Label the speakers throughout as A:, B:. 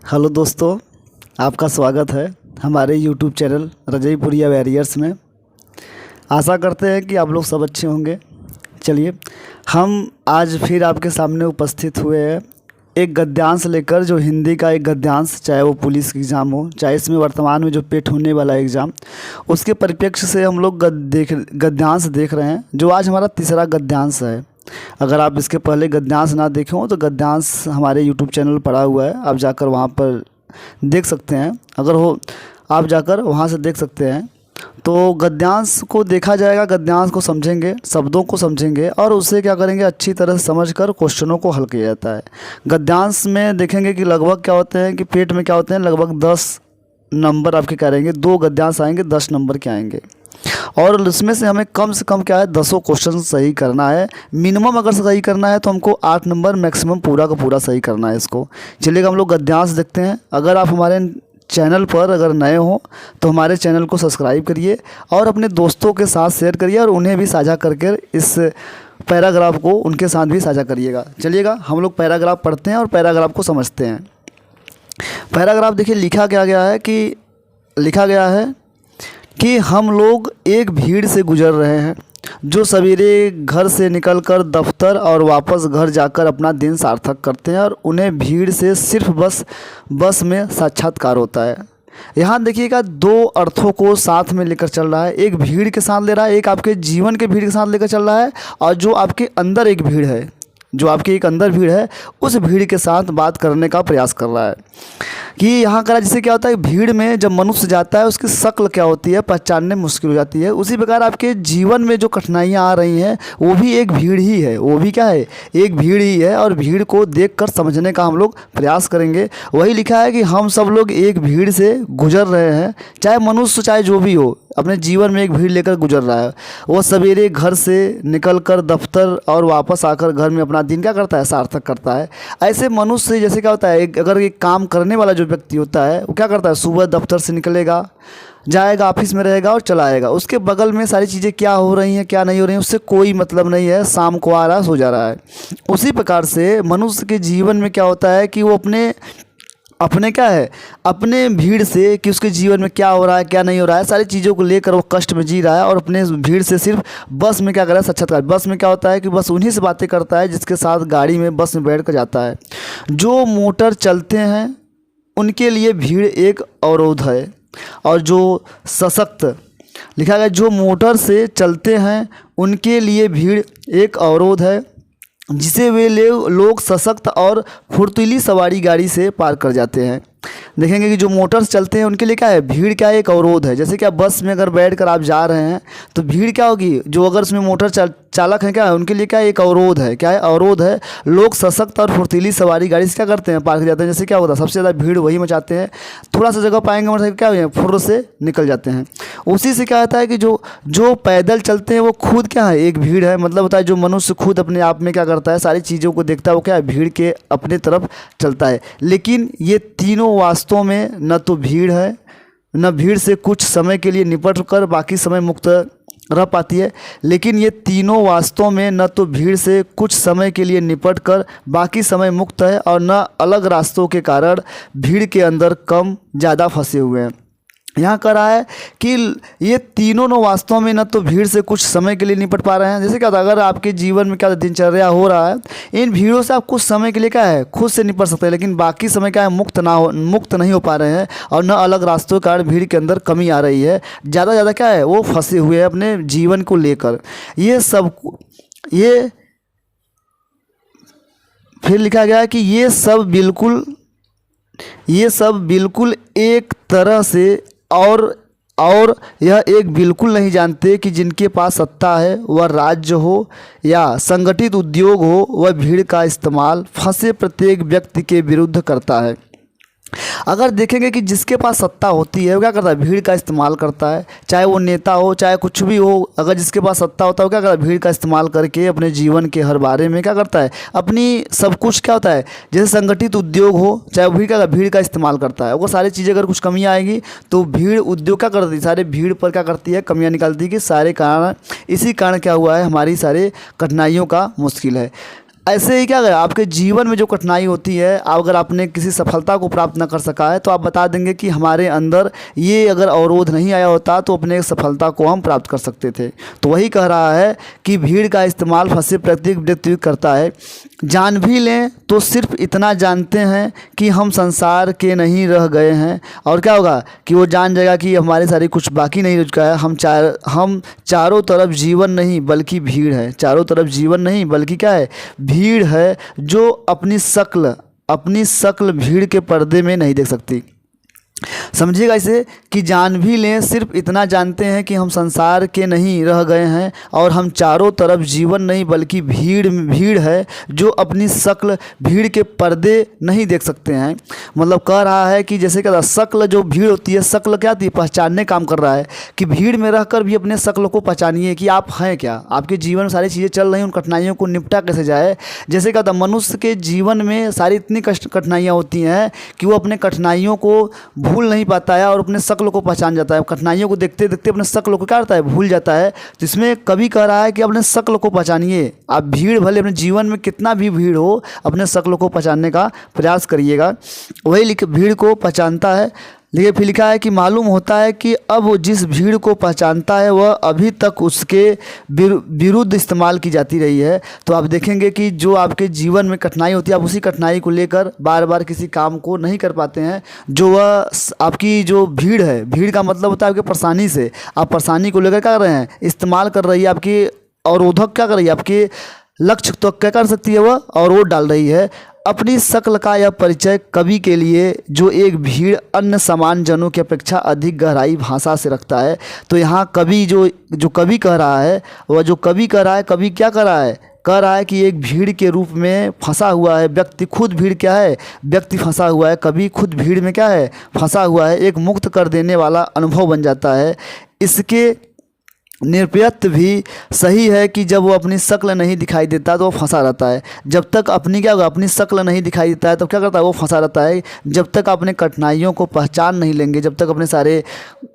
A: Hello दोस्तों, आपका स्वागत है हमारे यूट्यूब चैनल रजईपुरिया वैरियर्स में। आशा करते हैं कि आप लोग सब अच्छे होंगे। चलिए, हम आज फिर आपके सामने उपस्थित हुए हैं एक गद्यांश लेकर, जो हिंदी का एक गद्यांश, चाहे वो पुलिस एग्ज़ाम हो, चाहे इसमें वर्तमान में जो पेट होने वाला एग्ज़ाम, उसके परिप्रेक्ष्य से हम लोग गद्यांश देख रहे हैं, जो आज हमारा तीसरा गद्यांश है। अगर आप इसके पहले गद्यांश ना देखे हो तो गद्यांश हमारे यूट्यूब चैनल पड़ा हुआ है, आप जाकर वहाँ पर देख सकते हैं। अगर हो आप जाकर वहाँ से देख सकते हैं। तो गद्यांश को देखा जाएगा, गद्यांश को समझेंगे, शब्दों को समझेंगे और उसे क्या करेंगे, अच्छी तरह से समझकर क्वेश्चनों को हल किया जाता है। गद्यांश में देखेंगे कि लगभग क्या होते हैं, कि पेट में क्या होते हैं, लगभग 10 नंबर आपके क्या रहेंगे, 2 गद्यांश आएंगे, 10 नंबर के आएंगे। और इसमें से हमें कम से कम क्या है, 10 क्वेश्चन सही करना है। मिनिमम अगर सही करना है तो हमको 8 नंबर, मैक्सिमम पूरा का पूरा सही करना है इसको। चलिएगा हम लोग गद्यांश देखते हैं। अगर आप हमारे चैनल पर अगर नए हो तो हमारे चैनल को सब्सक्राइब करिए और अपने दोस्तों के साथ शेयर करिए और उन्हें भी साझा करके इस पैराग्राफ को उनके साथ भी साझा करिएगा। चलिएगा हम लोग पैराग्राफ पढ़ते हैं और पैराग्राफ को समझते हैं। पैराग्राफ देखिए लिखा क्या गया है, कि लिखा गया है कि हम लोग एक भीड़ से गुजर रहे हैं जो सवेरे घर से निकलकर दफ्तर और वापस घर जाकर अपना दिन सार्थक करते हैं, और उन्हें भीड़ से सिर्फ बस में साक्षात्कार होता है। यहाँ देखिएगा 2 अर्थों को साथ में लेकर चल रहा है। एक भीड़ के साथ ले रहा है, एक आपके जीवन के भीड़ के साथ लेकर चल रहा है, और जो आपके अंदर एक भीड़ है, जो आपके एक अंदर भीड़ है, उस भीड़ के साथ बात करने का प्रयास कर रहा है। कि यहाँ करा जिससे क्या होता है, भीड़ में जब मनुष्य जाता है उसकी शक्ल क्या होती है, पहचानने मुश्किल हो जाती है। उसी प्रकार आपके जीवन में जो कठिनाइयाँ आ रही हैं वो भी एक भीड़ ही है, वो भी क्या है, एक भीड़ ही है, और भीड़ को देखकर समझने का हम लोग प्रयास करेंगे। वही लिखा है कि हम सब लोग एक भीड़ से गुजर रहे हैं, चाहे मनुष्य चाहे जो भी हो, अपने जीवन में एक भीड़ लेकर गुजर रहा है। वो सवेरे घर से निकलकर दफ्तर और वापस आकर घर में अपना दिन क्या करता है, सार्थक करता है। ऐसे मनुष्य जैसे क्या होता है, अगर एक काम करने वाला जो व्यक्ति होता है वो क्या करता है, सुबह दफ्तर से निकलेगा, जाएगा, ऑफिस में रहेगा और चला आएगा। उसके बगल में सारी चीज़ें क्या हो रही हैं क्या नहीं हो रही हैं उससे कोई मतलब नहीं है, शाम को आ रहा सो जा रहा है। उसी प्रकार से मनुष्य के जीवन में क्या होता है कि वो अपने क्या है, अपने भीड़ से, कि उसके जीवन में क्या हो रहा है क्या नहीं हो रहा है, सारी चीज़ों को लेकर वो कष्ट में जी रहा है, और अपने भीड़ से सिर्फ बस में क्या कर रहा है, साक्षात्कार। बस में क्या होता है कि बस उन्हीं से बातें करता है जिसके साथ गाड़ी में, बस में बैठ कर जाता है। जो मोटर चलते हैं उनके लिए भीड़ एक अवरोध है, और जो सशक्त, लिखा गया जो मोटर से चलते हैं उनके लिए भीड़ एक अवरोध है, जिसे वे लोग सशक्त और फुर्तीली सवारी गाड़ी से पार कर जाते हैं। देखेंगे कि जो मोटर्स चलते हैं उनके लिए क्या है, भीड़ क्या है, एक अवरोध है। जैसे क्या बस में अगर बैठकर आप जा रहे हैं तो भीड़ क्या होगी, जो अगर उसमें मोटर चालक हैं क्या है, उनके लिए क्या है, एक अवरोध है। क्या है, अवरोध है। लोग सशक्त और फुर्तीली सवारी गाड़ी से क्या करते हैं, पार कर जाते हैं। जैसे क्या होता है, सबसे ज़्यादा भीड़ वही मचाते हैं, थोड़ा सा जगह पाएंगे मोटरसाइकिल क्या हो, फुर्र से निकल जाते हैं। उसी से क्या होता है कि जो पैदल चलते हैं वो खुद क्या है, एक भीड़ है। मतलब होता है जो मनुष्य खुद अपने आप में क्या करता है, सारी चीज़ों को देखता है, वो क्या है, भीड़ के अपने तरफ चलता है। लेकिन ये तीनों वास्तव में न तो भीड़ है, न भीड़ से कुछ समय के लिए निपट कर बाकी समय मुक्त रह पाती है। लेकिन ये तीनों वास्तव में न तो भीड़ से कुछ समय के लिए निपट कर बाकी समय मुक्त है, और न अलग रास्तों के कारण भीड़ के अंदर कम ज़्यादा फंसे हुए हैं। यहाँ कह रहा है कि ये तीनों वास्तव में न तो भीड़ से कुछ समय के लिए निपट पा रहे हैं। जैसे क्या, अगर आपके जीवन में क्या दिनचर्या हो रहा है, इन भीड़ों से आप कुछ समय के लिए क्या है, खुद से निपट सकते हैं, लेकिन बाकी समय क्या है, मुक्त नहीं हो पा रहे हैं, और न अलग रास्तों के कारण भीड़ के अंदर कमी आ रही है। ज़्यादा क्या है, वो फंसे हुए हैं अपने जीवन को लेकर। ये फिर लिखा गया है कि ये सब बिल्कुल एक तरह से और यह एक बिल्कुल नहीं जानते कि जिनके पास सत्ता है, वह राज्य हो या संगठित उद्योग हो, वह भीड़ का इस्तेमाल फंसे प्रत्येक व्यक्ति के विरुद्ध करता है। अगर देखेंगे कि जिसके पास सत्ता होती है वो क्या करता है, भीड़ का इस्तेमाल करता है। चाहे वो नेता हो, चाहे कुछ भी हो, अगर जिसके पास सत्ता होता है वो क्या करता है, भीड़ का इस्तेमाल करके अपने जीवन के हर बारे में क्या करता है, अपनी सब कुछ क्या होता है, जैसे संगठित उद्योग हो, चाहे भीड़ का इस्तेमाल करता है। वो सारी चीज़ें अगर कुछ कमियाँ आएगी तो भीड़ उद्योग क्या करती है, सारे भीड़ पर क्या करती है, कमियाँ निकालती है। कि सारे कारण, इसी कारण क्या हुआ है, हमारी सारे कठिनाइयों का मुश्किल है। ऐसे ही क्या है, आपके जीवन में जो कठिनाई होती है, अगर आपने किसी सफलता को प्राप्त न कर सका है तो आप बता देंगे कि हमारे अंदर ये अगर अवरोध नहीं आया होता तो अपने सफलता को हम प्राप्त कर सकते थे। तो वही कह रहा है कि भीड़ का इस्तेमाल फंसे प्रत्येक व्यक्ति करता है। जान भी लें तो सिर्फ इतना जानते हैं कि हम संसार के नहीं रह गए हैं, और क्या होगा कि वो जान जाएगा कि हमारे सारे कुछ बाकी नहीं रह चुका है। हम चारों तरफ जीवन नहीं बल्कि भीड़ है। चारों तरफ जीवन नहीं बल्कि क्या है, भीड़ है, जो अपनी शक्ल भीड़ के पर्दे में नहीं देख सकती। समझिएगा इसे कि जान भी लें सिर्फ इतना जानते हैं कि हम संसार के नहीं रह गए हैं, और हम चारों तरफ जीवन नहीं बल्कि भीड़ है, जो अपनी शक्ल भीड़ के पर्दे नहीं देख सकते हैं। मतलब कह रहा है कि जैसे क्या शक्ल जो भीड़ होती है, शक्ल क्या होती है, पहचानने काम कर रहा है कि भीड़ में रहकर भी अपने शक्ल को पहचानिए कि आप हैं क्या, आपके जीवन में सारी चीज़ें चल रही हैं, उन कठिनाइयों को निपटा कैसे जाए। जैसे क्या था, मनुष्य के जीवन में सारी इतनी कठिनाइयाँ होती हैं कि वो अपने कठिनाइयों को भूल नहीं पाता है और अपने शक्ल को पहचान जाता है। कठिनाइयों को देखते देखते अपने शक्ल को क्या करता है, भूल जाता है। तो इसमें कवि कह रहा है कि अपने शक्ल को पहचानिए। आप भीड़ भले अपने जीवन में कितना भी भीड़ हो, अपने शक्ल को पहचानने का प्रयास करिएगा। वही भीड़ को पहचानता है। लेकिन फिर लिखा है कि मालूम होता है कि अब वो जिस भीड़ को पहचानता है वह अभी तक उसके विरुद्ध इस्तेमाल की जाती रही है। तो आप देखेंगे कि जो आपके जीवन में कठिनाई होती है, आप उसी कठिनाई को लेकर बार बार किसी काम को नहीं कर पाते हैं। जो वह आपकी जो भीड़ है, भीड़ का मतलब होता है आपके परेशानी से, आप परेशानी को लेकर क्या कर रहे हैं, इस्तेमाल कर रही है, आपकी अवरोधक क्या कर रही है, आपके लक्ष्य तो क्या कर सकती है वह अवरोध डाल रही है। अपनी शक्ल का यह परिचय कवि के लिए जो एक भीड़ अन्य समान जनों की अपेक्षा अधिक गहराई भाषा से रखता है। तो यहाँ कवि जो कवि कह रहा है, वह जो कवि कह रहा है, कवि क्या कह रहा है, कह रहा है कि एक भीड़ के रूप में फंसा हुआ है व्यक्ति। खुद भीड़ क्या है, व्यक्ति फंसा हुआ है। कवि खुद भीड़ में क्या है, फंसा हुआ है। एक मुक्त कर देने वाला अनुभव बन जाता है। इसके निरपेक्ष भी सही है कि जब वो अपनी शक्ल नहीं दिखाई देता तो वो फंसा रहता है। जब तक अपनी क्या होगा, अपनी शक्ल नहीं दिखाई देता है तो क्या करता है, वो फंसा रहता है। जब तक अपने कठिनाइयों को पहचान नहीं लेंगे, जब तक अपने सारे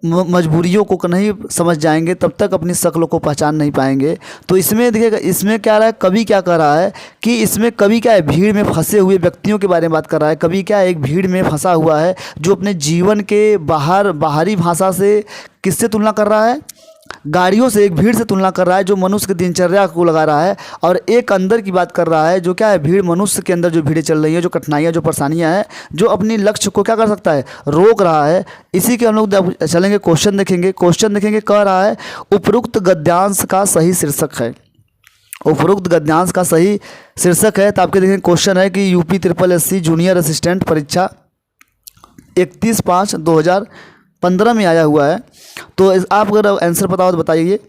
A: मजबूरियों को नहीं समझ जाएंगे, तब तक अपनी शक्ल को पहचान नहीं पाएंगे। तो इसमें देखिएगा, इसमें क्या रहा है, कवि क्या कर रहा है कि इसमें कवि क्या है, भीड़ में फंसे हुए व्यक्तियों के बारे में बात कर रहा है। कवि क्या है, एक भीड़ में फंसा हुआ है जो अपने जीवन के बाहरी भाषा से किससे तुलना कर रहा है, गाड़ियों से, एक भीड़ से तुलना कर रहा है जो मनुष्य की दिनचर्या को लगा रहा है। और एक अंदर की बात कर रहा है जो क्या है, भीड़, मनुष्य के अंदर जो भीड़ें चल रही हैं, जो कठिनाइयाँ, जो परेशानियाँ हैं, जो अपनी लक्ष्य को क्या कर सकता है, रोक रहा है। इसी के हम लोग चलेंगे, क्वेश्चन देखेंगे। कह रहा है उपरोक्त गद्यांश का सही शीर्षक है। उपरोक्त गद्यांश का सही शीर्षक है। तो आपके देखेंगे क्वेश्चन है कि यूपी SSSC जूनियर असिस्टेंट परीक्षा 31/5/2015 में आया हुआ है। तो आप अगर आंसर पता हो तो बताइए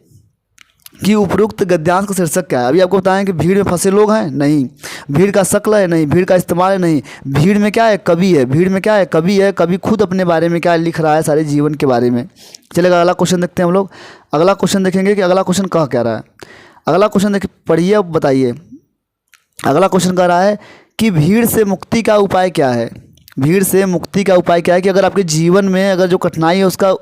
A: कि उपरोक्त गद्यांश का शीर्षक क्या है। अभी आपको बताएं कि भीड़ में फंसे लोग हैं, नहीं। भीड़ का शक्ल है, नहीं। भीड़ का इस्तेमाल है, नहीं। भीड़ में क्या है, कवि है। भीड़ में क्या है, कवि है। कवि खुद अपने बारे में क्या लिख रहा है, सारे जीवन के बारे में। चलेगा, अगला क्वेश्चन देखते हैं हम लोग। अगला क्वेश्चन देखेंगे कि अगला क्वेश्चन कह क्या रहा है। अगला क्वेश्चन देखिए, पढ़िए, अब बताइए। अगला क्वेश्चन कह रहा है कि भीड़ से मुक्ति का उपाय क्या है। भीड़ से मुक्ति का उपाय क्या है, कि अगर आपके जीवन में अगर जो कठिनाई है उसका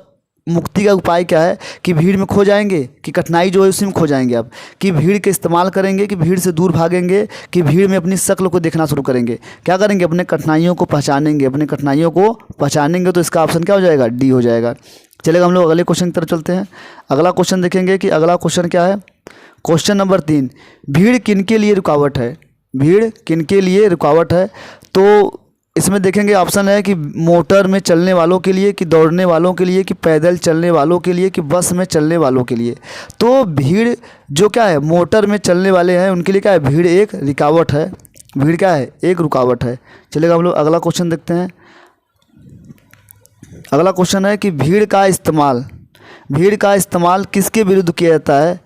A: मुक्ति का उपाय क्या है, कि भीड़ में खो जाएंगे, कि कठिनाई जो है उसी में खो जाएंगे आप, कि भीड़ के इस्तेमाल करेंगे, कि भीड़ से दूर भागेंगे, कि भीड़ में अपनी शक्ल को देखना शुरू करेंगे। क्या करेंगे, अपने कठिनाइयों को पहचानेंगे। अपने कठिनाइयों को पहचानेंगे तो इसका ऑप्शन क्या हो जाएगा, डी हो जाएगा। चलेगा, हम लोग अगले क्वेश्चन की तरफ चलते हैं। अगला क्वेश्चन देखेंगे कि अगला क्वेश्चन क्या है। क्वेश्चन नंबर 3, भीड़ किनके लिए रुकावट है। भीड़ किनके लिए रुकावट है। तो इसमें देखेंगे ऑप्शन है कि मोटर में चलने वालों के लिए, कि दौड़ने वालों के लिए, कि पैदल चलने वालों के लिए, कि बस में चलने वालों के लिए। तो भीड़ जो क्या है, मोटर में चलने वाले हैं उनके लिए क्या है, भीड़ एक रुकावट है। भीड़ क्या है, एक रुकावट है। चलेगा, हम लोग अगला क्वेश्चन देखते हैं। अगला क्वेश्चन है कि भीड़ का इस्तेमाल किसके विरुद्ध किया जाता है।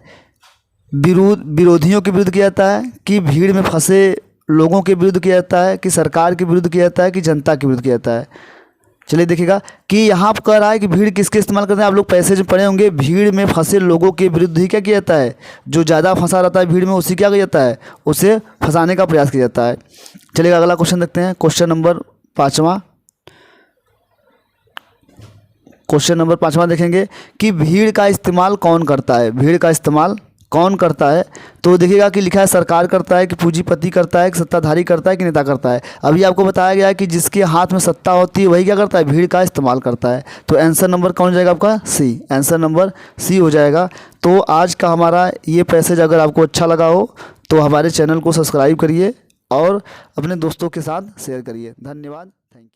A: विरोधियों के विरुद्ध किया जाता है, कि भीड़ में फंसे लोगों के विरुद्ध किया जाता है, कि सरकार के विरुद्ध किया जाता है, कि जनता के विरुद्ध किया जाता है। चलिए देखिएगा कि यहाँ पर कह रहा है कि भीड़ किसके इस्तेमाल करते हैं। आप लोग पैसे जो पढ़े होंगे, भीड़ में फंसे लोगों के विरुद्ध ही क्या किया जाता है, जो ज़्यादा फंसा रहता है भीड़ में उसी क्या किया जाता है, उसे फंसाने का प्रयास किया जाता है। चलिएगा, अगला क्वेश्चन देखते हैं। क्वेश्चन नंबर 5वां देखेंगे कि भीड़ का इस्तेमाल कौन करता है। भीड़ का इस्तेमाल कौन करता है, तो देखिएगा कि लिखा है सरकार करता है कि पूंजीपति करता है कि सत्ताधारी करता है कि नेता करता है। अभी आपको बताया गया है कि जिसके हाथ में सत्ता होती है वही क्या करता है, भीड़ का इस्तेमाल करता है। तो आंसर नंबर कौन हो जाएगा आपका, सी। आंसर नंबर सी हो जाएगा। तो आज का हमारा ये पैसेज अगर आपको अच्छा लगा हो तो हमारे चैनल को सब्सक्राइब करिए और अपने दोस्तों के साथ शेयर करिए। धन्यवाद, थैंक यू।